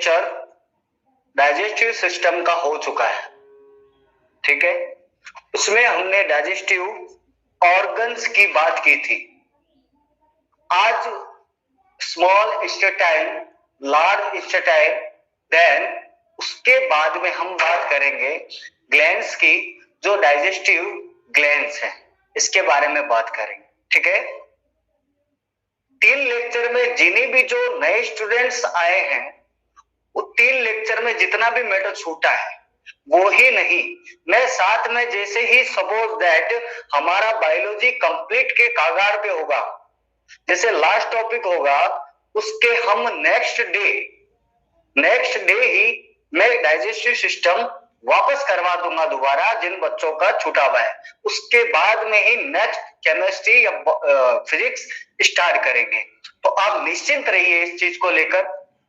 Lecture digestive system का हो चुका है, ठीक है। उसमें हमने डाइजेस्टिव ऑर्गन्स की बात की थी। आज small intestine, large intestine, then उसके बाद में हम बात करेंगे ग्लैंड्स की, जो डाइजेस्टिव ग्लैंड्स हैं, इसके बारे में बात करेंगे, ठीक है। 3 लेक्चर में जिन्हें भी जो नए स्टूडेंट्स आए हैं, वो 3 लेक्चर में जितना भी मैटर छूटा है वो ही नहीं, मैं साथ में जैसे ही सपोज दैट हमारा बायोलॉजी कंप्लीट के कागार पे होगा, जैसे लास्ट टॉपिक होगा, उसके हम नेक्स्ट डे ही मैं डाइजेस्टिव सिस्टम वापस करवा दूंगा दोबारा, जिन बच्चों का छूटा हुआ है। उसके बाद में ही नेक्स्ट केमिस्ट्री या फिजिक्स स्टार्ट करेंगे। तो आप निश्चिंत रहिए इस चीज को लेकर,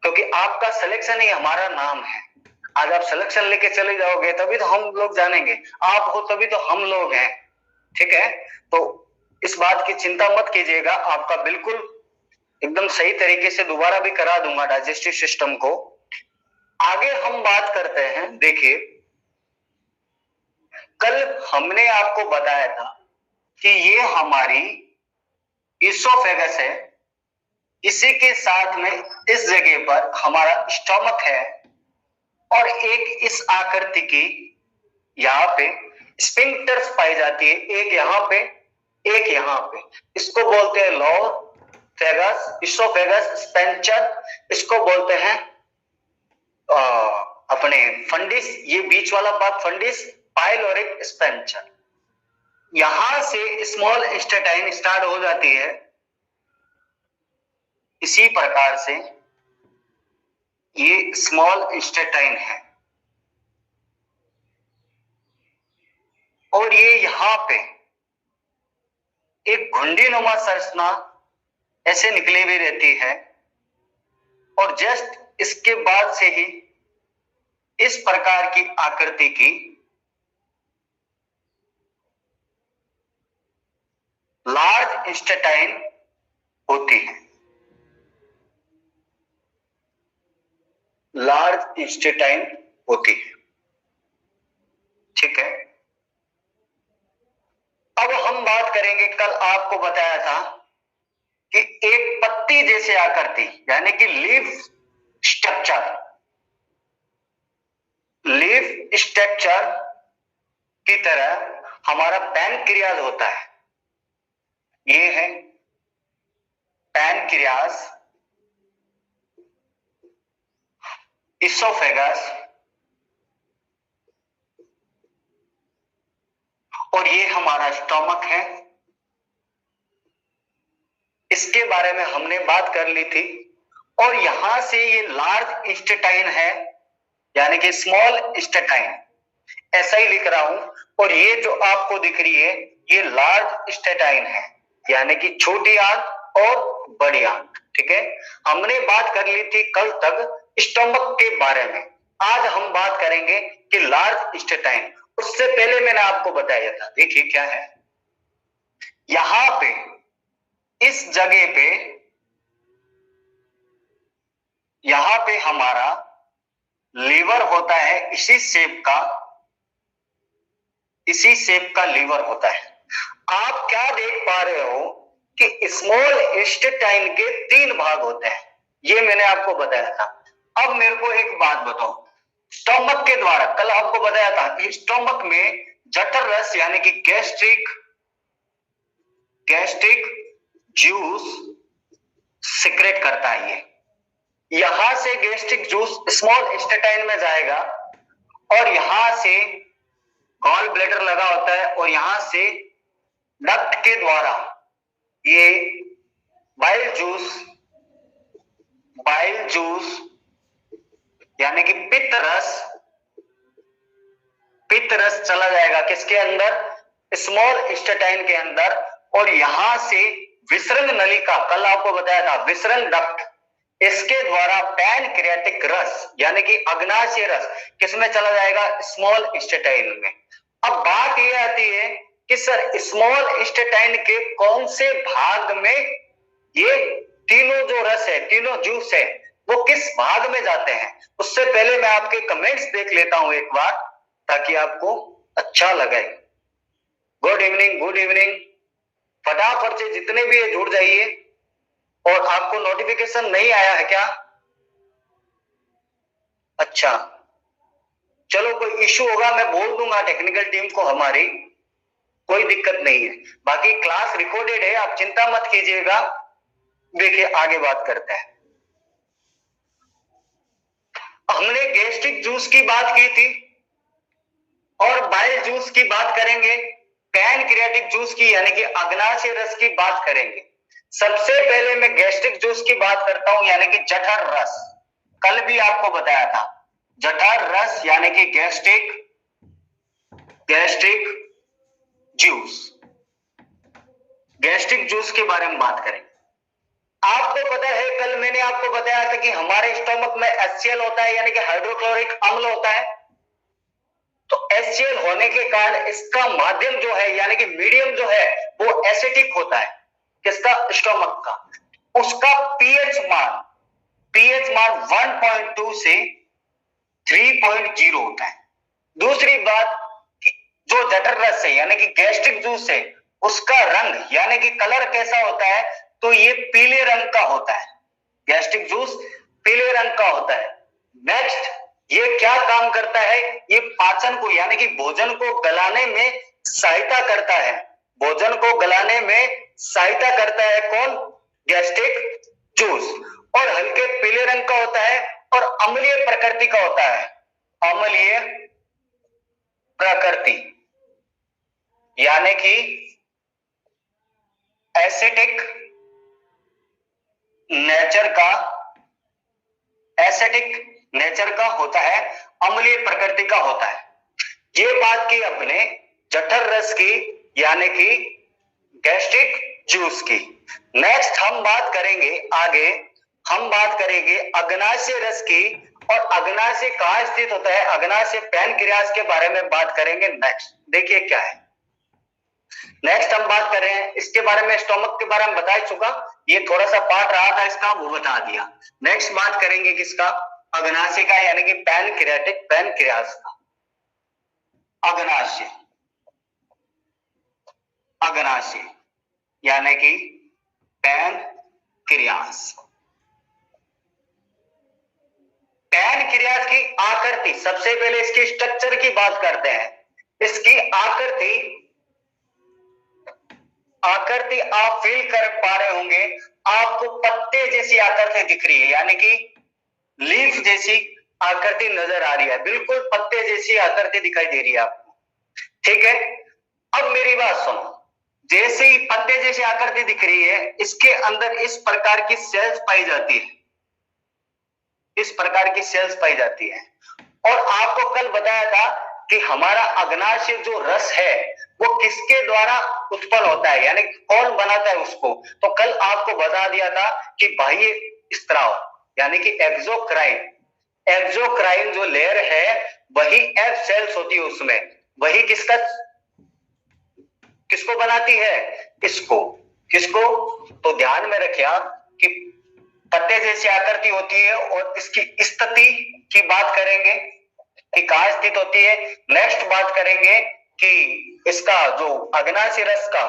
क्योंकि आपका सिलेक्शन ही हमारा नाम है। आज आप सिलेक्शन लेके चले जाओगे तभी तो हम लोग जानेंगे, आप हो तभी तो हम लोग हैं, ठीक है। तो इस बात की चिंता मत कीजिएगा, आपका बिल्कुल एकदम सही तरीके से दोबारा भी करा दूंगा डाइजेस्टिव सिस्टम को। आगे हम बात करते हैं। देखिए, कल हमने आपको बताया था कि ये हमारी इसोफेगस है, इसी के साथ में इस जगह पर हमारा स्टमक है, और एक इस आकृति की यहाँ पे स्फिंक्टर्स पाई जाती है, एक यहाँ पे एक यहाँ पे। इसको बोलते हैं लोअर फेगस, इसोफेगस, स्पेंचर, इसको बोलते हैं अपने फंडिस, ये बीच वाला पार्ट फंडिस, पाइलोरिक स्पेंचर। यहां से स्मॉल इंटेस्टाइन स्टार्ट हो जाती है। इसी प्रकार से ये स्मॉल इंटेस्टाइन है, और ये यहां पे एक घुंडीनुमा संरचना ऐसे निकली हुई रहती है, और जस्ट इसके बाद से ही इस प्रकार की आकृति की लार्ज इंटेस्टाइन होती है। लार्ज इंटेस्टाइन होती है, ठीक है। अब हम बात करेंगे, कल आपको बताया था कि एक पत्ती जैसे आकृति, यानी कि लीफ स्ट्रक्चर, लीफ स्ट्रक्चर की तरह हमारा पैनक्रियाज होता है। ये है पैनक्रियाज, इसोफेगस, और ये हमारा स्टमक है। इसके बारे में हमने बात कर ली थी। और यहां से ये लार्ज इंटेस्टाइन है, यानी कि स्मॉल इंटेस्टाइन, ऐसा ही लिख रहा हूं। और ये जो आपको दिख रही है ये लार्ज इंटेस्टाइन है, यानी कि छोटी आंत और बड़ी आंत, ठीक है। हमने बात कर ली थी कल तक स्टमक के बारे में। आज हम बात करेंगे कि लार्ज इंटेस्टाइन। उससे पहले मैंने आपको बताया था, देखिए क्या है यहां पे, इस जगह पे, यहां पे हमारा लीवर होता है, इसी शेप का लीवर होता है। आप क्या देख पा रहे हो कि स्मॉल इंटेस्टाइन के 3 भाग होते हैं, ये मैंने आपको बताया था। अब मेरे को एक बात बताओ, स्टमक के द्वारा, कल आपको बताया था कि स्टमक में जठर रस, यानी कि गैस्ट्रिक जूस सिक्रेट करता है। ये यहां से गैस्ट्रिक जूस स्मॉल इंटेस्टाइन में जाएगा, और यहां से गॉल ब्लैडर लगा होता है, और यहां से डक्ट के द्वारा ये बाइल जूस यानी कि पित्त रस चला जाएगा किसके अंदर, स्मॉल इंटेस्टाइन के अंदर। और यहां से विसर्ग नलिका, कल आपको बताया था विसर्ग डक्ट, इसके द्वारा पैनक्रियाटिक रस यानी कि अग्नाशय रस किसमें चला जाएगा, स्मॉल इंटेस्टाइन में। अब बात ये आती है कि सर स्मॉल इंटेस्टाइन के कौन से भाग में ये तीनों जो रस है, तीनों जूस है, वो किस भाग में जाते हैं। उससे पहले मैं आपके कमेंट्स देख लेता हूं एक बार, ताकि आपको अच्छा लगे। Good evening, good evening. फटाफट से जितने भी है जुड़ जाइए। और आपको नोटिफिकेशन नहीं आया है क्या? अच्छा, चलो कोई इश्यू होगा मैं बोल दूंगा टेक्निकल टीम को हमारी, कोई दिक्कत नहीं है। बाकी क्लास रिकॉर्डेड है, आप चिंता मत कीजिएगा। देखिए आगे बात करते हैं। हमने गैस्ट्रिक जूस की बात की थी और बाइल जूस की बात करेंगे, पैनक्रियाटिक जूस की यानी कि अग्नाशय रस की बात करेंगे। सबसे पहले मैं गैस्ट्रिक जूस की बात करता हूं यानी कि जठर रस। कल भी आपको बताया था जठर रस यानी कि गैस्ट्रिक जूस, गैस्ट्रिक जूस के बारे में बात करेंगे। आपको पता है कल मैंने आपको बताया था कि हमारे स्टोमक में HCl होता है यानी कि हाइड्रोक्लोरिक अम्ल होता है। तो HCl होने के कारण इसका माध्यम जो है यानी कि मीडियम जो है वो एसिडिक होता है। किसका? स्टोमक का। उसका पीएच मान 1.2 से 3.0 होता है। दूसरी बात, जो जठर रस है यानी कि गैस्ट्रिक जूस है उसका रंग यानी कि कलर कैसा होता है? तो ये पीले रंग का होता है। गैस्ट्रिक जूस पीले रंग का होता है। नेक्स्ट, ये क्या काम करता है? ये पाचन को यानी कि भोजन को गलाने में सहायता करता है। भोजन को गलाने में सहायता करता है कौन? Gastric juice. और हल्के पीले रंग का होता है और अम्लीय प्रकृति का होता है। अम्लीय प्रकृति यानी कि एसिडिक नेचर का होता है, अम्लीय प्रकृति का होता है। ये बात की अपने जठर रस की यानी कि गैस्ट्रिक जूस की। नेक्स्ट हम बात करेंगे आगे, हम बात करेंगे अग्नाशय रस की। और अग्नाशय कहां स्थित होता है? अग्नाशय पैनक्रियाज के बारे में बात करेंगे। नेक्स्ट देखिए क्या है। नेक्स्ट हम बात कर रहे हैं इसके बारे में, स्टोमक के बारे में बता चुका, ये थोड़ा सा पार्ट रहा था इसका, वो बता दिया। नेक्स्ट बात करेंगे किसका? अग्नाशय का यानी कि पैनक्रियाज का। अग्नाशय यानी कि पैनक्रियाज। पैनक्रियाज की आकृति, सबसे पहले इसकी स्ट्रक्चर की बात करते हैं। इसकी आकृति आप फील कर पा रहे होंगे, आपको पत्ते जैसी आकृति दिख रही है यानी कि लीफ जैसी आकृति नजर आ रही है। बिल्कुल पत्ते जैसी आकृति दिखाई दे रही है आपको, ठीक है। अब मेरी बात सुनो, जैसे ही पत्ते जैसी आकृति दिख रही है, इसके अंदर इस प्रकार की सेल्स पाई जाती है, इस प्रकार की सेल्स पाई जाती है। और आपको कल बताया था कि हमारा अग्नाशय जो रस है वो किसके द्वारा उत्पन्न होता है यानी कौन बनाता है उसको। तो कल आपको बता दिया था कि बाह्य स्त्राव यानी कि एक्सोक्राइन जो लेयर है वही एफ सेल्स होती है उसमें, वही किसको बनाती है? किसको? तो ध्यान में रखिए कि पत्ते जैसी आकृति होती है और इसकी स्थिति की बात करेंगे कि कहां स्थित होती है। नेक्स्ट बात करेंगे कि इसका जो अग्नाशय रस का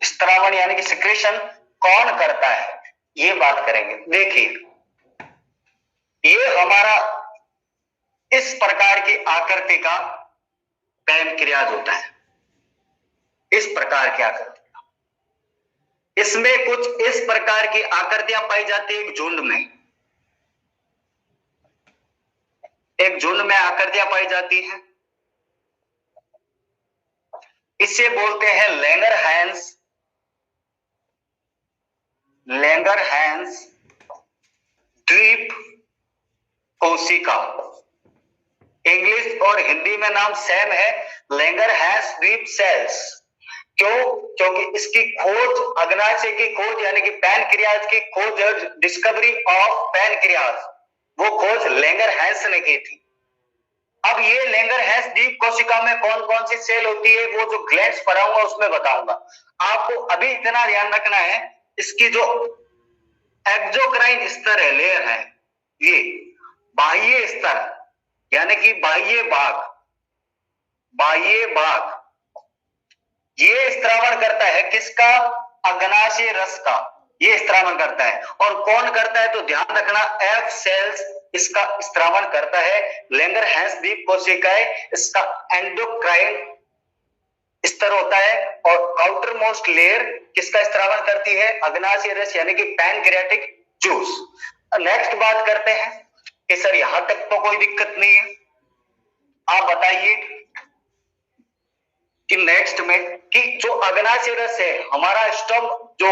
स्त्रावन यानी कि सिक्रेशन कौन करता है, ये बात करेंगे। देखिए ये हमारा इस प्रकार की आकृति का पैनक्रियाज होता है, इस प्रकार की आकृति। इसमें कुछ इस प्रकार की आकृतियां पाई जाती है एक झुंड में आकृतियां पाई जाती हैं। इसे बोलते हैं लैंगरहैंस द्वीप कोशिका। इंग्लिश और हिंदी में नाम सेम है, लैंगरहैंस द्वीप सेल्स। क्यों? क्योंकि इसकी खोज, अग्नाशय की खोज यानी कि पैनक्रियाज की खोज, डिस्कवरी ऑफ पैनक्रियाज, वो खोज लैंगरहैंस ने की थी। अब ये लैंगरहैंस द्वीप कोशिका में कौन कौन सी सेल होती है वो जो ग्लैंड्स पढ़ाऊंगा उसमें बताऊंगा। आपको अभी इतना ध्यान रखना है, इसकी जो एक्सोक्राइन स्तर है, लेयर है, ये बाह्य स्तर यानी कि बाह्य भाग ये स्त्रावण करता है किसका? अग्नाशय रस का ये स्त्रावण करता है। और कौन करता है तो ध्यान रखना, एफ सेल्स इसका स्त्रावण करता है। लैंगरहैंस द्वीप कोशिकाएं इसका एंडोक्राइन स्तर होता है। और आउटर मोस्ट लेयर किसका स्त्रावण करती है? अग्नाशय रस यानी कि पैनक्रियाटिक जूस। नेक्स्ट बात करते हैं कि सर यहां तक तो कोई दिक्कत नहीं है, आप बताइए कि नेक्स्ट में कि जो अग्नाशय रस है हमारा स्टम जो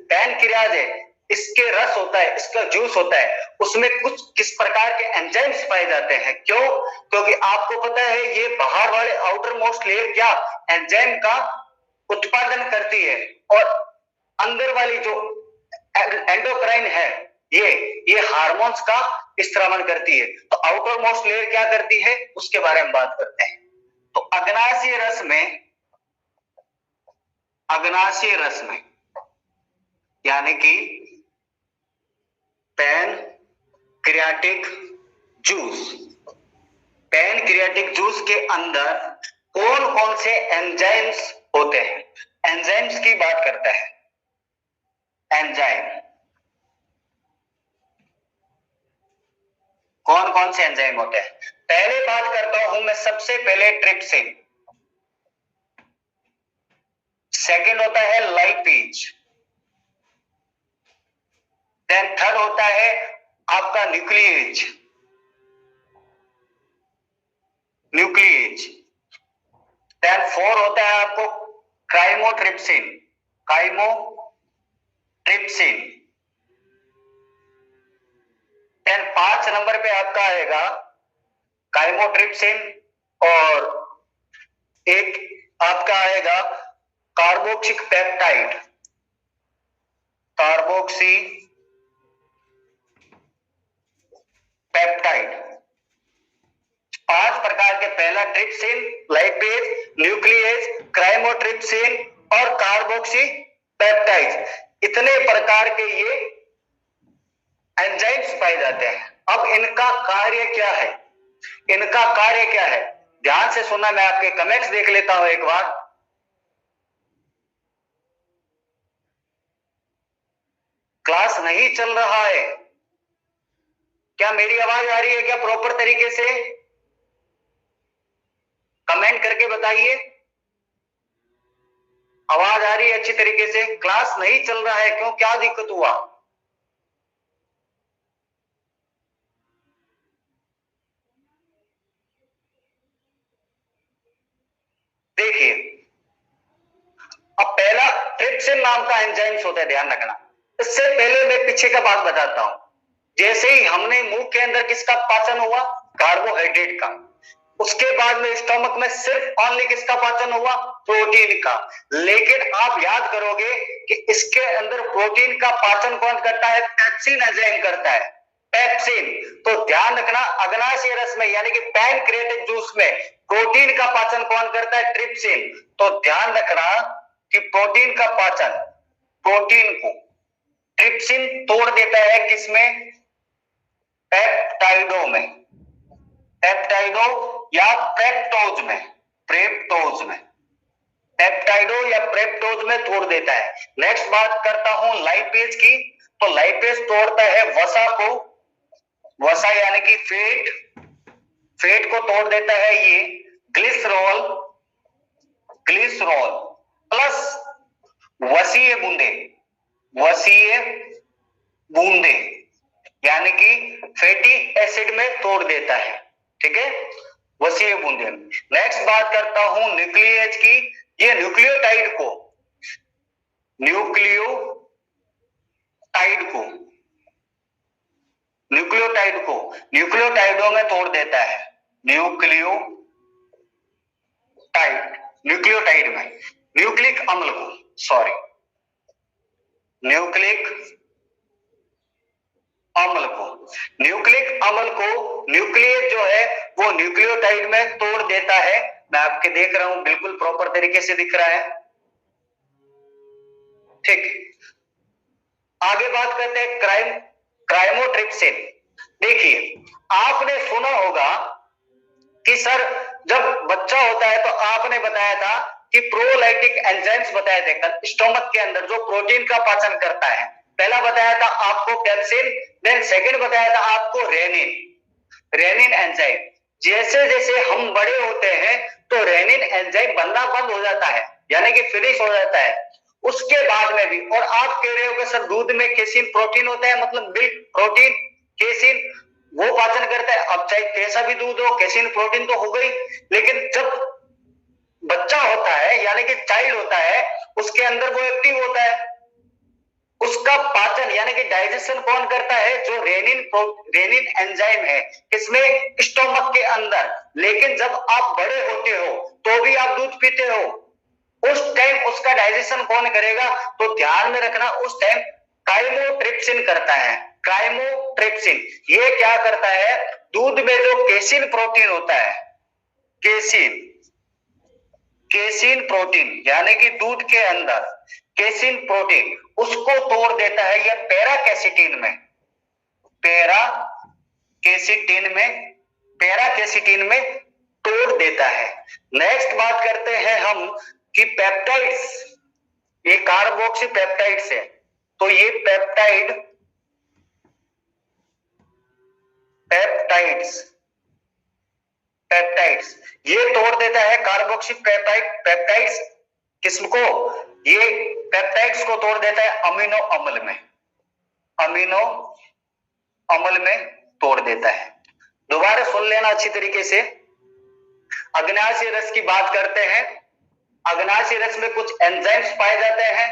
पैनक्रियाज है इसके रस होता है, इसका जूस होता है, उसमें कुछ किस प्रकार के एंजाइम्स पाए जाते हैं। क्यों? क्योंकि आपको पता है ये बाहर वाले आउटर मोस्ट लेयर क्या एंजाइम का उत्पादन करती है और अंदर वाली जो एंडोक्राइन है ये हार्मोन्स का स्त्रावण करती है। तो आउटर मोस्ट लेयर क्या करती है उसके बारे में बात करते हैं। तो अग्नाशय रस में यानी कि पैनक्रियाटिक जूस के अंदर कौन कौन से एंजाइम्स होते हैं? एंजाइम्स की बात करता है। एंजाइम कौन कौन से एंजाइम होते हैं? पहले बात करता हूं मैं सबसे पहले ट्रिप्सिन, सेकंड होता है लाइपेज, देन थर्ड होता है आपका न्यूक्लिएज, देन फोर होता है आपको काइमोट्रिप्सिन, देन 5 नंबर पे आपका आएगा काइमोट्रिप्सिन और एक आपका आएगा कार्बोक्सिक पेप्टाइड, पांच प्रकार के, पहला ट्रिप्सिन, लाइपेज, न्यूक्लिएज, क्राइमोट्रिप्सिन और कार्बोक्सी पेप्टाइड, इतने प्रकार के ये एंजाइम्स पाए जाते हैं। अब इनका कार्य क्या है? ध्यान से सुनना, मैं आपके कमेंट्स देख लेता हूं एक बार। क्लास नहीं चल रहा है क्या? मेरी आवाज आ रही है क्या प्रॉपर तरीके से? कमेंट करके बताइए, आवाज आ रही है अच्छी तरीके से? क्लास नहीं चल रहा है क्यों, क्या दिक्कत हुआ? देखिए, अब पहला ट्रिप्सिन नाम का एंजाइम्स होता है, ध्यान रखना। इससे पहले मैं पीछे का बात बताता हूं। जैसे ही हमने मुंह के अंदर किसका पाचन हुआ? कार्बोहाइड्रेट का। उसके बाद में स्टमक में सिर्फ ऑनली किसका पाचन हुआ? प्रोटीन का। लेकिन आप याद करोगे कि इसके अंदर प्रोटीन का पाचन कौन करता है? पेप्सिन एंजाइम करता है, पेप्सिन। तो ध्यान रखना, अग्नाशय रस में यानी कि पैनक्रियाटिक जूस में प्रोटीन का पाचन कौन करता है? ट्रिप्सिन। तो ध्यान रखना कि प्रोटीन का पाचन, प्रोटीन को ट्रिप्सिन तोड़ देता है किसमें? पेप्टाइडो में, पेप्टाइडो या प्रेप्टोज में, पेप्टाइडो या प्रेप्टोज में तोड़ देता है। नेक्स्ट बात करता हूं लाइपेज की। तो लाइपेज तोड़ता है वसा को, वसा यानी कि फैट को तोड़ देता है ये ग्लिसरॉल प्लस वसीय बूंदे यानी कि फैटी एसिड में तोड़ देता है, ठीक है, वसीय बूंदे। नेक्स्ट बात करता हूं न्यूक्लिएज की। ये न्यूक्लियोटाइडों में तोड़ देता है, न्यूक्लियोटाइड में, न्यूक्लिक अम्ल को, न्यूक्लिक अम्ल को, न्यूक्लिक अम्ल को न्यूक्लियस जो है वो न्यूक्लियोटाइड में तोड़ देता है। मैं आपके देख रहा हूं, बिल्कुल प्रॉपर तरीके से दिख रहा है। ठीक, आगे बात करते हैं क्राइमोट्रिप्सिन। देखिए, आपने सुना होगा कि सर जब बच्चा होता है तो आपने बताया था कि प्रोलाइटिक एंजाइम्स बताए थे स्टोमक के अंदर जो प्रोटीन का पाचन करता है। पहला बताया था आपको पेप्सिन, देन सेकंड बताया था आपको रेनिन एंजाइम। जैसे जैसे हम बड़े होते हैं तो रेनिन एंजाइम बनना बंद हो जाता है, यानी कि फिनिश हो जाता है। उसके बाद में भी, और आप कह रहे हो कि सर दूध में केसिन प्रोटीन होता है, मतलब मिल्क प्रोटीन केसिन वो पाचन करता है। अब चाहे कैसा भी दूध हो, केसिन प्रोटीन तो हो गई, लेकिन जब बच्चा होता है यानी कि चाइल्ड होता है, उसके अंदर वो एक्टिव होता है। उसका पाचन यानी कि डाइजेशन कौन करता है? जो रेनिन एंजाइम है, इसमें स्टोमक के अंदर। लेकिन जब आप बड़े होते हो तो भी आप दूध पीते हो, उस टाइम उसका डाइजेशन कौन करेगा? तो ध्यान में रखना, उस टाइम काइमोट्रिप्सिन करता है। काइमोट्रिप्सिन ये क्या करता है? दूध में जो केसिन प्रोटीन होता है, केसिन प्रोटीन यानी कि दूध के अंदर केसिन प्रोटीन, उसको तोड़ देता है या पैराकेसिटिन में तोड़ देता है। नेक्स्ट बात करते हैं हम कि पेप्टाइड्स, ये कार्बोक्सी पेप्टाइड्स है, तो ये पेप्टाइड्स ये तोड़ देता है कार्बोक्सी पेप्टाइड्स। किसको? ये पेप्टाइड्स को तोड़ देता है अमीनो अम्ल में तोड़ देता है। दोबारा सुन लेना अच्छी तरीके से। अग्नाशय रस की बात करते हैं। अग्नाशय रस में कुछ एंजाइम्स पाए जाते हैं।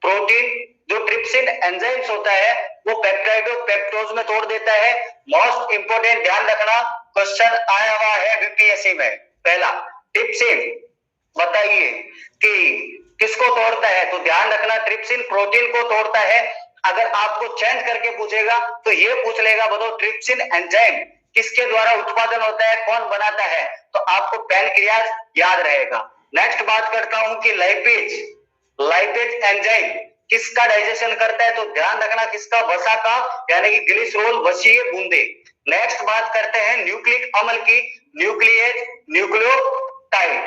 प्रोटीन जो ट्रिप्सिन एंजाइम्स होता है वो पेप्टाइडोपेप्टोज में तोड़ देता है। मोस्ट इंपोर्टेंट ध्यान रखना, क्वेश्चन आया हुआ है बीपीएससी में। पहला, ट्रिप्सिन बताइए कि किसको तोड़ता है? तो ध्यान रखना, ट्रिप्सिन प्रोटीन को तोड़ता है। अगर आपको चेंज करके पूछेगा तो ये पूछ लेगा, बताओ ट्रिप्सिन एंजाइम किसके द्वारा उत्पादन होता है, कौन बनाता है? तो आपको पैनक्रियाज याद रहेगा। नेक्स्ट बात करता हूं कि लाइपेज एंजाइम किसका डाइजेशन करता है? तो ध्यान रखना किसका? वसा का, यानी कि ग्लिसरॉल वसीय बूंदे। नेक्स्ट बात करते हैं न्यूक्लिक अम्ल की, न्यूक्लियोटाइड।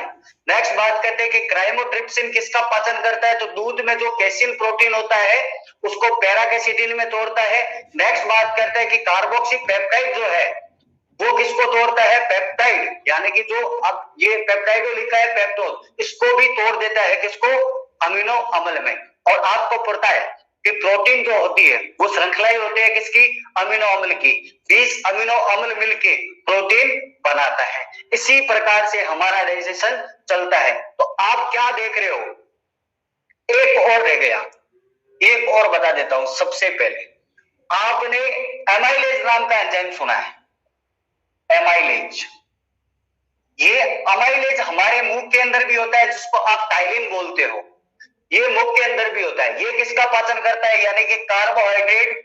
नेक्स्ट बात करते हैं कि क्राइमोट्रिप्सिन किसका पाचन करता है? तो दूध में जो केसिन प्रोटीन होता है उसको पैराकेसिटिन में तोड़ता है। नेक्स्ट बात करते हैं कि कार्बोक्सी पेप्टाइड जो है वो किसको तोड़ता है? पेप्टाइड, यानी कि जो अब ये पेप्टाइडो लिखा है पेप्टोज, इसको भी तोड़ देता है। किसको? अमीनो अम्ल में। और आपको पता है कि प्रोटीन जो होती है वो श्रृंखलाएं होती है किसकी? अमीनो अम्ल की। 20 अमीनो अम्ल मिलके प्रोटीन बनाता है। इसी प्रकार से हमारा डाइजेशन चलता है। तो आप क्या देख रहे हो? एक और रह गया, एक और बता देता हूं। सबसे पहले आपने एमाइलेज नाम का एंजाइम सुना है? एमाइलेज, ये अमाइलेज हमारे मुंह के अंदर भी होता है, जिसको आप टाइलिन बोलते हो। ये मुंह के अंदर भी होता है। ये किसका पाचन करता है? यानी कि कार्बोहाइड्रेट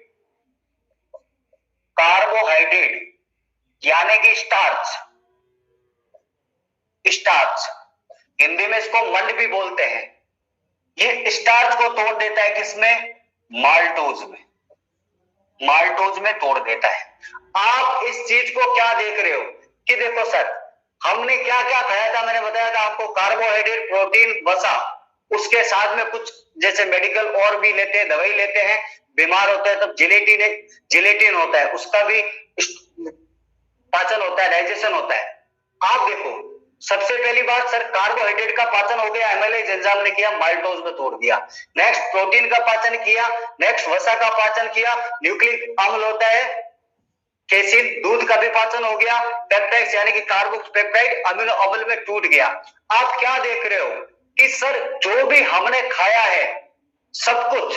यानी कि स्टार्च। हिंदी में इसको मंड भी बोलते हैं। ये स्टार्च को तोड़ देता है किसमें? माल्टोज में तोड़ देता है। आप इस चीज को क्या देख रहे हो कि देखो सर हमने क्या क्या खाया था? मैंने बताया था आपको, कार्बोहाइड्रेट, प्रोटीन, वसा, उसके साथ में कुछ जैसे मेडिकल और भी लेते हैं, दवाई लेते हैं, बीमार होता है तब जिलेटिन होता है, उसका भी पाचन होता है, डाइजेशन होता है। आप देखो, सबसे पहली बात सर कार्बोहाइड्रेट का पाचन हो गया, एमाइलेज एंजाइम ने किया, माल्टोज में तोड़ दिया। नेक्स्ट प्रोटीन का पाचन किया, नेक्स्ट वसा का पाचन किया, न्यूक्लिक अम्ल होता है केसिन, दूध का भी पाचन हो गया, पेप्टाइड्स यानी कि कार्बोपेप्टाइड अमीनो अम्ल में टूट गया। आप क्या देख रहे हो कि सर जो भी हमने खाया है सब कुछ,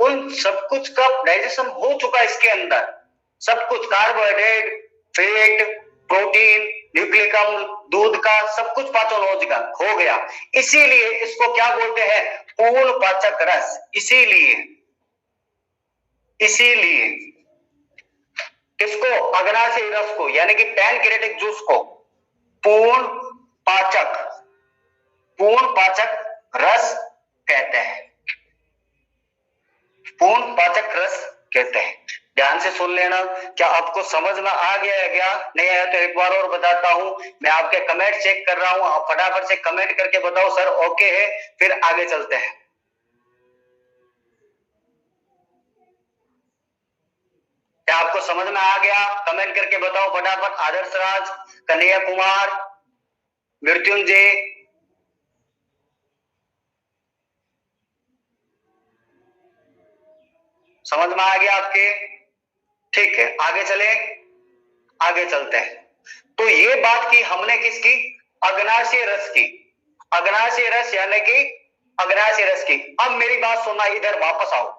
उन सब कुछ का डाइजेशन हो चुका है इसके अंदर। सब कुछ, कार्बोहाइड्रेट, फैट, प्रोटीन, न्यूक्लिक अम्ल, दूध का सब कुछ पाचन हो गया। इसीलिए इसको क्या बोलते हैं? पूर्ण पाचक रस। इसीलिए किसको? अग्नाशय रस को, यानी कि पैनक्रियाटिक जूस को पूर्ण पाचक रस कहते हैं। पूर्ण पाचक रस कहते हैं। ध्यान से सुन लेना। क्या आपको समझ में आ गया है? क्या नहीं आया तो एक बार और बताता हूं। मैं आपके कमेंट चेक कर रहा हूं, आप फटाफट से कमेंट करके बताओ सर ओके है, फिर आगे चलते हैं। क्या आपको समझ में आ गया? कमेंट करके बताओ फटाफट। आदर्श राज, कन्हैया कुमार, मृत्युंजय, समझ में आ गया आपके? ठीक है, आगे चले, आगे चलते हैं। तो ये बात की हमने किसकी? अग्नाशय रस की। अग्नाशय रस यानी कि अग्नाशय रस की। अब मेरी बात सुनना, इधर वापस आओ।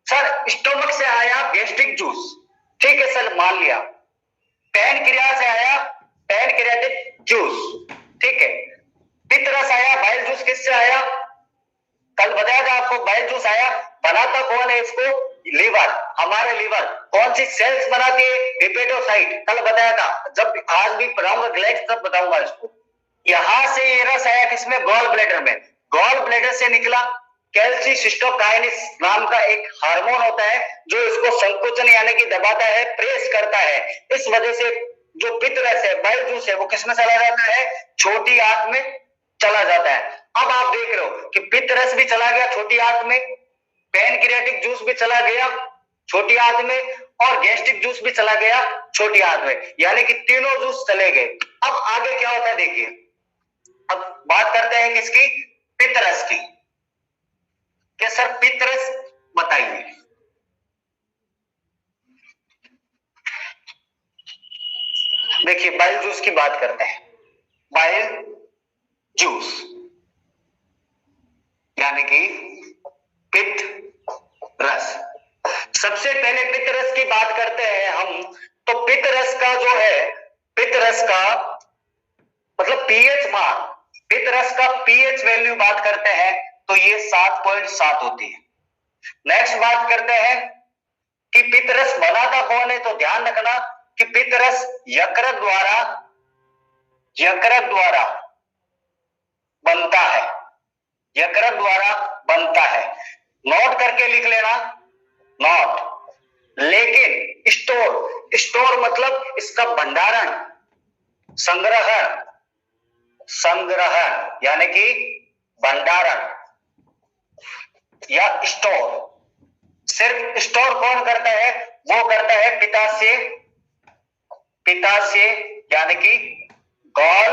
सर स्टोमक से आया गैस्ट्रिक जूस, ठीक है सर मान लिया। पैनक्रिया से आया पैनक्रियाटिक जूस, ठीक है। पित्त रस आया, बाइल जूस किससे आया? कल बताया था आपको, बाइल जूस आया। बनाता कौन है इसको? लीवर, हमारे लीवर। कौन सी सेल्स बनाती है? हिपेटोसाइट, कल बताया था। जब आज भी पढ़ाऊंगा ग्लैक्स तब बताऊंगा इसको। यहां से ये रस आया किसमें? गॉल ब्लैडर में। गॉल ब्लैडर से निकला कैल्सिसिस्टोकाइनेस नाम का एक हार्मोन होता है जो इसको संकुचन यानी कि दबाता है, प्रेस करता है। इस वजह से जो पित्त रस है, बाइल जूस है, वो किसमें चला जाता है? छोटी आंत में चला जाता है। अब आप देख रहे हो कि पित्त रस भी चला गया छोटी आंत में, पैनक्रियाटिक जूस भी चला गया छोटी आंत में, और गैस्ट्रिक जूस भी चला गया छोटी आंत में, यानी कि तीनों जूस चले गए। अब आगे क्या होता है देखिए। अब बात करते हैं किसकी? पित्त रस की। क्या सर पित्त रस बताइए। देखिए बाइल जूस की बात करते हैं। बाइल जूस यानी कि पित्त रस। सबसे पहले पित्त रस की बात करते हैं हम। तो पित्त रस का जो है, पित्त रस का मतलब पीएच मान, पित्त रस का पीएच वैल्यू बात करते हैं तो ये 7.7 होती है। नेक्स्ट बात करते हैं कि पित्त रस बनाता कौन है। तो ध्यान रखना कि पित्त रस यकृत द्वारा बनता है, यकृत द्वारा बनता है। नोट करके लिख लेना, नोट। लेकिन स्टोर मतलब इसका भंडारण, संग्रहण यानी कि भंडारण या स्टोर। सिर्फ स्टोर कौन करता है? वो करता है पित्ताशय यानी कि गॉल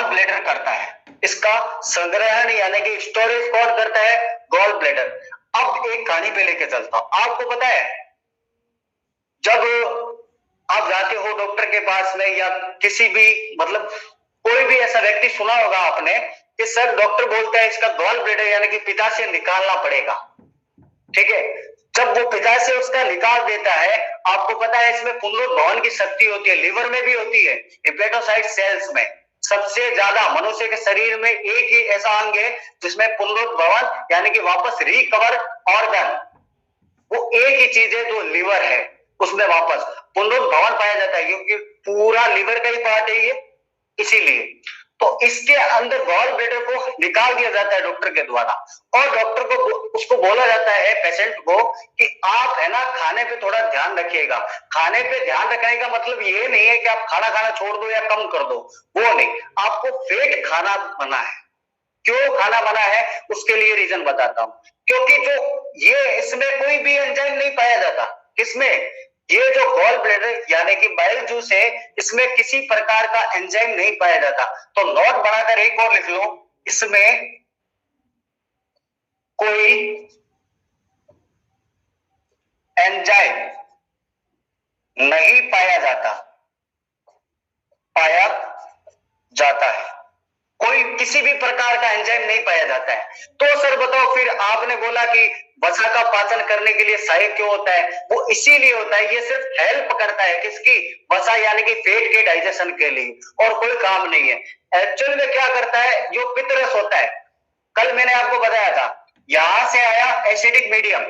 ब्लैडर करता है। इसका संग्रहण यानी कि स्टोरेज कौन करता है? Gall bladder. अब एक कहानी पे लेके चलता हूं। आपको पता है जब आप जाते हो डॉक्टर के पास में, या किसी भी मतलब कोई भी ऐसा व्यक्ति सुना होगा आपने कि सर डॉक्टर बोलता है इसका गॉल ब्लैडर यानी कि पित्ताशय निकालना पड़ेगा, ठीक है। जब वो पित्ताशय उसका निकाल देता है, आपको पता है इसमें पुनरुद्भवन की शक्ति होती है, लीवर में भी होती है, हिपेटोसाइट सेल्स में। सबसे ज्यादा मनुष्य के शरीर में एक ही ऐसा अंग है जिसमें पुनरुद्भवन यानी कि वापस रिकवर ऑर्गन, वो एक ही चीज है जो लीवर है, उसमें वापस पुनरुद्भवन पाया जाता है, क्योंकि पूरा लीवर का ही पार्ट है ये, इसीलिए। तो इसके अंदर गॉल ब्लैडर को निकाल दिया जाता है डॉक्टर के द्वारा, और डॉक्टर को उसको बोला जाता है पेशेंट को कि आप है ना खाने पे थोड़ा ध्यान रखिएगा। खाने पे ध्यान रखने का मतलब ये नहीं है कि आप खाना छोड़ दो या कम कर दो, वो नहीं, आपको फेट खाना बना है। क्यों खाना बना है उसके लिए रीजन बताता हूं। क्योंकि जो ये इसमें कोई भी एंजाइम नहीं पाया जाता, किसमें? ये जो गॉल ब्लैडर यानी कि बाइल जूस है, इसमें किसी प्रकार का एंजाइम नहीं पाया जाता। तो नोट बनाकर एक और लिख लो, इसमें कोई एंजाइम नहीं पाया जाता है, कोई किसी भी प्रकार का एंजाइम नहीं पाया जाता है। तो सर बताओ, फिर आपने बोला कि वसा का पाचन करने के लिए सहायक क्यों होता है? वो इसीलिए होता है, ये सिर्फ हेल्प करता है किसकी? वसा यानी कि फेट के डाइजेशन के लिए, और कोई काम नहीं है। एक्चुअल में क्या करता है जो पित्त रस होता है, कल मैंने आपको बताया था यहां से आया एसिडिक मीडियम,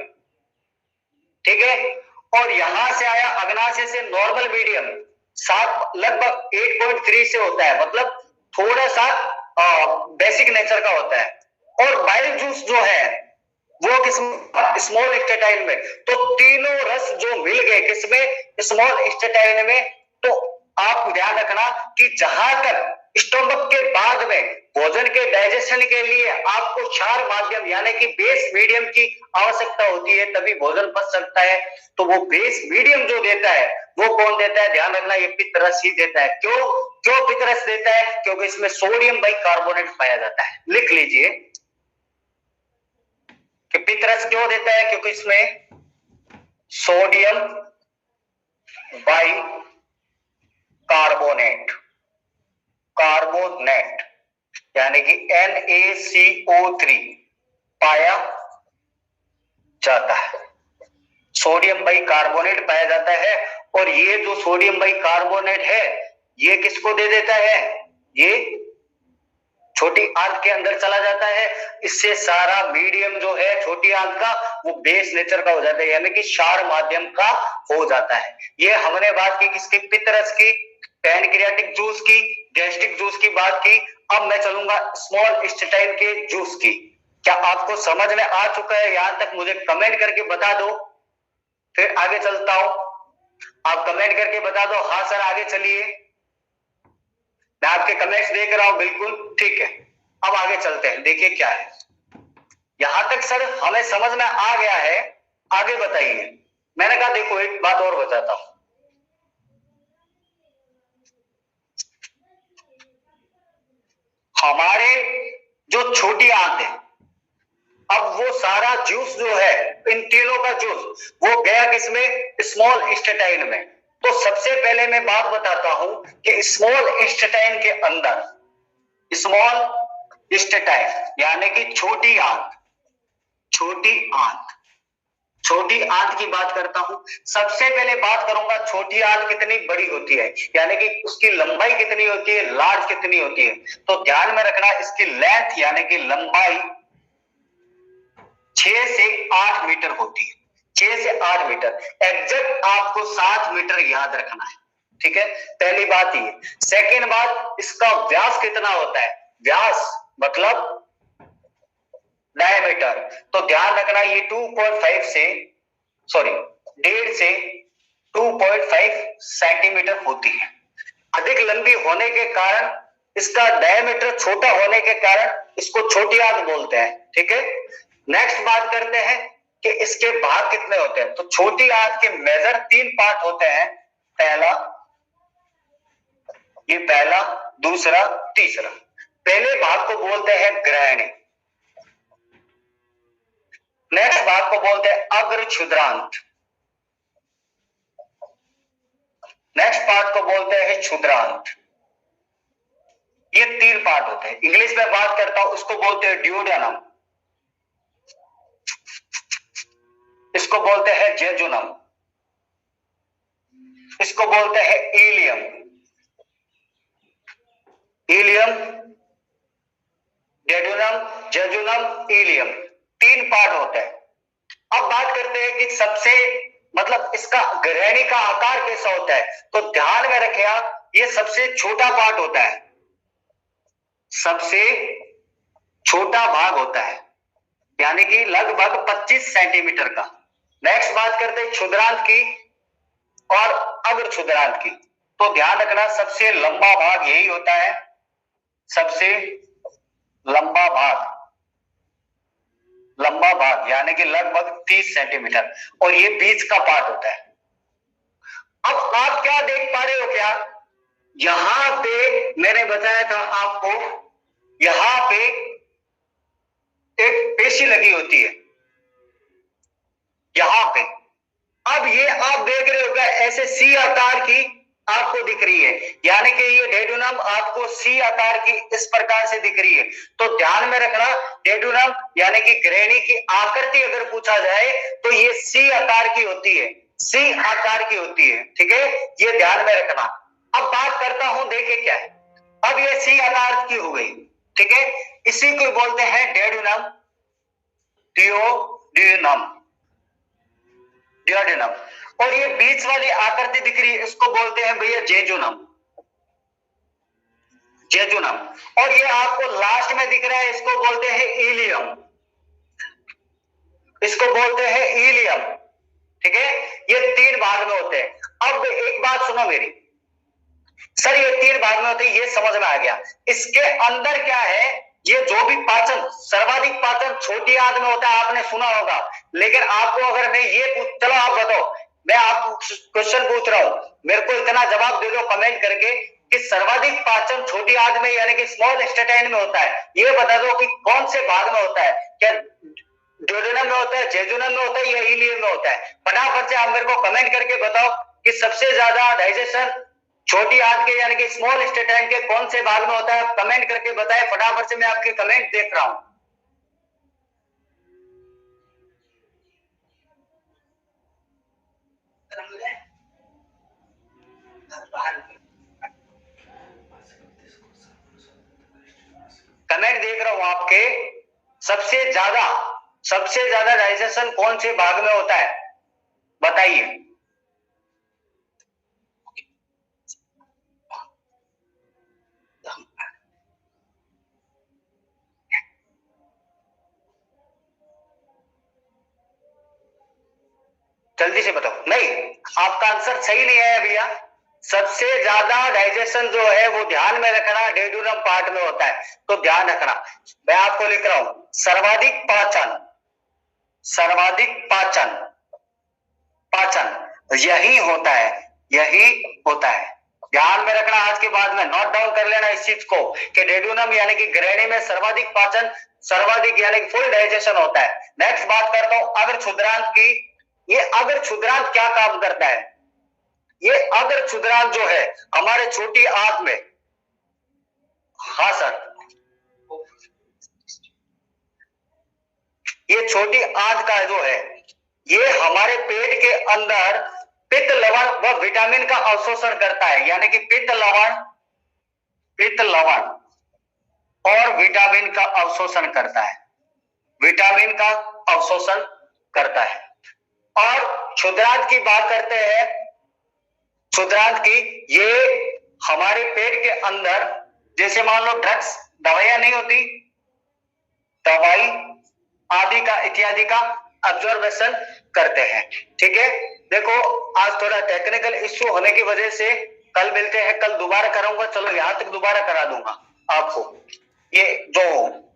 ठीक है, और यहां से आया अग्नाशय से नॉर्मल मीडियम, सात लगभग 8.3 से होता है, मतलब थोड़ा सा बेसिक नेचर का होता है। और बाइल जूस जो है वो किस स्मॉल इंटेस्टाइन में, तो तीनों रस जो मिल गए किसमें, स्मॉल इंटेस्टाइन में। तो आप ध्यान रखना कि जहां तक स्टोमक के बाद में भोजन के डाइजेशन के लिए आपको क्षार माध्यम यानी कि बेस मीडियम की आवश्यकता होती है, तभी भोजन पच सकता है। तो वो बेस मीडियम जो देता है वो कौन देता है, ध्यान रखना, ये पित्तरस ही देता है। क्यों क्यों पित्तरस देता है, क्योंकि इसमें सोडियम बाइकार्बोनेट पाया जाता है। लिख लीजिए कि पित्तरस क्यों देता है, क्योंकि इसमें सोडियम बाइकार्बोनेट, कार्बोनेट यानी कि NaCO3 पाया जाता है, सोडियम बाइकार्बोनेट पाया जाता है। और ये जो सोडियम बाइकार्बोनेट है ये किसको दे देता है, ये छोटी आंत के अंदर चला जाता है। इससे सारा मीडियम जो है छोटी आंत का वो बेस नेचर का हो जाता है, यानी कि क्षार माध्यम का हो जाता है। ये हमने बात की किसकी, पित्तरस की, पैनक्रियाटिक जूस की, गैस्ट्रिक जूस की बात की। अब मैं चलूंगा स्मॉल इंटेस्टाइन के जूस की। क्या आपको समझ में आ चुका है यहां तक, मुझे कमेंट करके बता दो, फिर आगे चलता हूं। आप कमेंट करके बता दो, हाँ सर आगे चलिए, मैं आपके कमेंट्स देख रहा हूं, बिल्कुल ठीक है। अब आगे चलते हैं, देखिए क्या है। यहां तक सर हमें समझ में आ गया है, आगे बताइए। मैंने कहा देखो एक बात और बताता हूं, हमारे जो छोटी आंत है, अब वो सारा जूस जो है, इन तीनों का जूस वो गया किसमें, स्मॉल इंटेस्टाइन में। तो सबसे पहले मैं बात बताता हूं कि स्मॉल इंटेस्टाइन के अंदर, स्मॉल इंटेस्टाइन यानी कि छोटी आंत, छोटी आंत, छोटी आंत की बात करता हूं। सबसे पहले बात करूंगा छोटी आंत कितनी बड़ी होती है, यानी कि उसकी लंबाई कितनी होती है, लार्ज कितनी होती है। तो ध्यान में रखना, इसकी लेंथ यानी कि लंबाई 6 से 8 मीटर होती है, 6 से 8 मीटर, एग्जैक्ट आपको 7 मीटर याद रखना है, ठीक है। पहली बात ये। सेकेंड बात, इसका व्यास कितना होता है, व्यास मतलब डायमीटर। तो ध्यान रखना ये 2.5 से, सॉरी 1.5 से 2.5 सेंटीमीटर होती है। अधिक लंबी होने के कारण, इसका डायमीटर छोटा होने के कारण इसको छोटी आंत बोलते हैं, ठीक है। नेक्स्ट बात करते हैं कि इसके भाग कितने होते हैं। तो छोटी आंत के मेजर 3 पार्ट होते हैं, पहला, ये पहला, दूसरा, तीसरा। पहले भाग को बोलते हैं ग्रहणी, नेक्स्ट भाग को बोलते हैं अग्र क्षुद्रांत, नेक्स्ट पार्ट को बोलते हैं क्षुद्रांत। ये 3 पार्ट होते हैं। इंग्लिश में बात करता हूं, उसको बोलते हैं ड्यूडेनम, इसको बोलते हैं जेजुनम, इसको बोलते हैं ileum, ileum, duodenum, jejunum, ileum, 3 part होते हैं। अब बात करते हैं कि सबसे मतलब इसका ग्रहणी का आकार कैसा होता है। तो ध्यान में रखिए, ये सबसे छोटा पार्ट होता है, सबसे छोटा भाग होता है, यानी कि लगभग 25 सेंटीमीटर का। नेक्स्ट बात करते हैं क्षुद्रांत की और अग्र क्षुद्रांत की। तो ध्यान रखना सबसे लंबा भाग यही होता है, सबसे लंबा भाग, लंबा भाग यानी कि लगभग 30 सेंटीमीटर, और ये बीच का पार्ट होता है। अब आप क्या देख पा रहे हो, क्या यहां पे मैंने बताया था आपको, यहां पे एक पेशी लगी होती है यहां पे। अब ये आप देख रहे हो क्या, ऐसे सी आकार की आपको दिख रही है, यानी कि ये डेडुनम आपको सी आकार की इस प्रकार से दिख रही है। तो ध्यान में रखना, डेडुनम यानी कि ग्रहणी की आकृति अगर पूछा जाए तो ये सी आकार की होती है, सी आकार की होती है, ठीक है, ये ध्यान में रखना। अब बात करता हूं, देखिए क्या है, अब ये सी आकार की हो गई, ठीक है, इसी को बोलते हैं डेडुनम, डियोडिनम, डियोडिनम। और ये बीच वाली आकृति दिख रही है, इसको बोलते हैं भैया जेजुनम, जेजुनम। और ये आपको लास्ट में दिख रहा है, इसको बोलते हैं इलियम, इसको बोलते हैं इलियम। ठीक है, ये 3 भाग में होते हैं। अब एक बात सुनो मेरी, सर ये 3 भाग में होते हैं, ये समझ में आ गया। इसके अंदर क्या है, ये जो भी पाचन, सर्वाधिक पाचन छोटी आंत में होता है, आपने सुना होगा। लेकिन आपको अगर मैं ये चलो आप बताओ, मैं आपको क्वेश्चन पूछ रहा हूं, मेरे को इतना जवाब दे दो कमेंट करके कि सर्वाधिक पाचन छोटी आंत में यानी कि स्मॉल इंटेस्टाइन में होता है। ये बता दो कि कौन से भाग में होता है, क्या ड्यूडेनम में होता है, जेजुनम में होता है या इलियम में होता है? फटाफट से आप मेरे को कमेंट करके बताओ कि सबसे ज्यादा डाइजेशन छोटी आंत के यानी कि स्मॉल इंटेस्टाइन के कौन से भाग में होता है? कमेंट करके बताएं फटाफट से, मैं आपके कमेंट देख रहा हूं। कमेंट देख रहा हूं आपके। सबसे ज्यादा डाइजेशन कौन से भाग में होता है बताइए। जल्दी से बताओ। नहीं, आपका आंसर सही नहीं है भैया। सबसे ज्यादा डाइजेशन जो है वो ध्यान में रखना डेडुनम पार्ट में होता है, तो ध्यान रखना। मैं आपको लिख रहा हूं, सर्वाधिक पाचन, सर्वाधिक पाचन, पाचन यही होता है, यही होता है। ध्यान में रखना, आज के बाद में नोट डाउन कर लेना इस चीज को कि डेडुनम यानी कि ग्रहणी में सर्वाधिक पाचन, सर्वाधिक यानी कि फुल डाइजेशन होता है। नेक्स्ट बात करता हूं अगर क्षुद्रांत की। ये अगर क्षुद्रांत क्या काम करता है? ये अगर क्षुद्रांत जो है हमारे छोटी आंत में, हाँ सर, ये छोटी आंत का जो है ये हमारे पेट के अंदर पित्त, लवण व विटामिन का अवशोषण करता है, यानी कि पित्त, लवण और विटामिन का अवशोषण करता है, विटामिन का अवशोषण करता है। और क्षुद्रांत की बात करते हैं, क्षुद्रांत की, ये हमारे पेट के अंदर जैसे मान लो ड्रग्स, दवाइयां नहीं होती, दवाई आदि का इत्यादि का ऑब्जर्वेशन करते हैं। ठीक है, देखो आज थोड़ा टेक्निकल इश्यू होने की वजह से कल मिलते हैं, कल दोबारा कराऊंगा। चलो यहां तक दोबारा करा दूंगा आपको, ये जो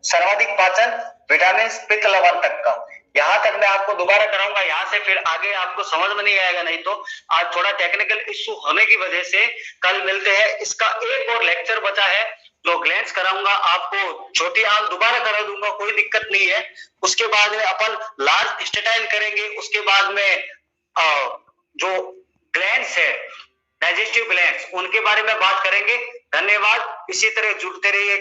सर्वाधिक पाचन, विटामिन, पित्त, लवण तक का, यहां तक मैं आपको दोबारा कराऊंगा। यहां से फिर आगे आपको समझ में नहीं आएगा, नहीं तो आज थोड़ा टेक्निकल इश्यू होने की वजह से कल मिलते हैं। इसका एक और लेक्चर बचा है जो ग्लैंस कराऊंगा आपको, छोटी आंत दोबारा करा दूंगा, कोई दिक्कत नहीं है। उसके बाद में अपन लार्ज इंटेस्टाइन करेंगे, उसके बाद में जो ग्लैंड्स है, डाइजेस्टिव ग्लैंड्स, उनके बारे में बात करेंगे। धन्यवाद, इसी तरह जुड़ते रहिए।